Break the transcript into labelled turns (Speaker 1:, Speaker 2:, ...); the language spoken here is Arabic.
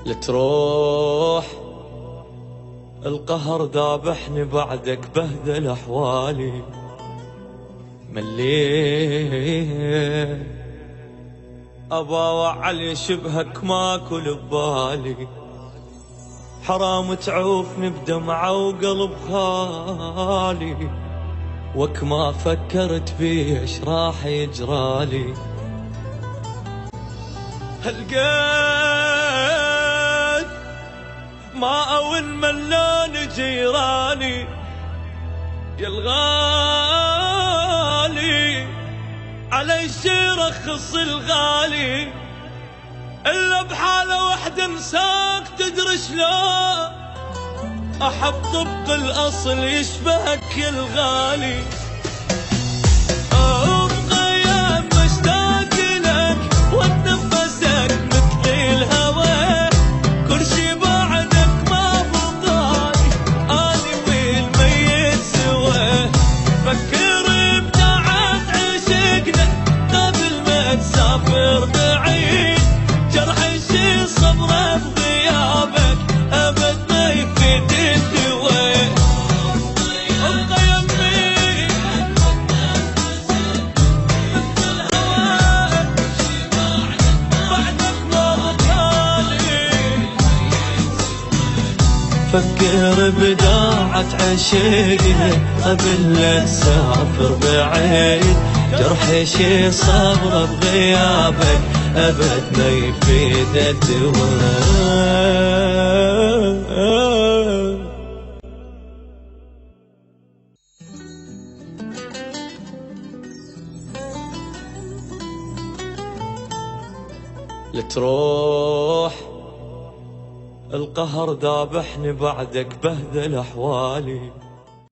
Speaker 1: لتروح القهر ذابحني بعدك بهدل أحوالي. مليت أبا وعلي شبهك ماكل ببالي. حرام تعوفني بدمعة وقلب خالي، وك ما فكرت بيش راح يجرالي. هلقيت ما أون ملان جيراني يا الغالي، علي شي رخص الغالي إلا بحالة وحدة انساك. تدري شلون أحب طبق الأصل يشبهك يا الغالي. بغياب مشتاق لك واتنفسك مثل الهوى، كل شي بعدك ما هو غالي، أنا والميت سوا. فكر بتعب عشقنا قبل ما تسافر بعيد، جرح شي صبره بغيابك أبد ما يفيد الدواء. ابقى يمي بعدك ما غالي. فكر بداعة عشقنا قبل لا تسافر بعيد، جرح شي صبره بغيابك أبد ما يفيد الدواء. لتروح القهر ذابحني بعدك بهدل أحوالي.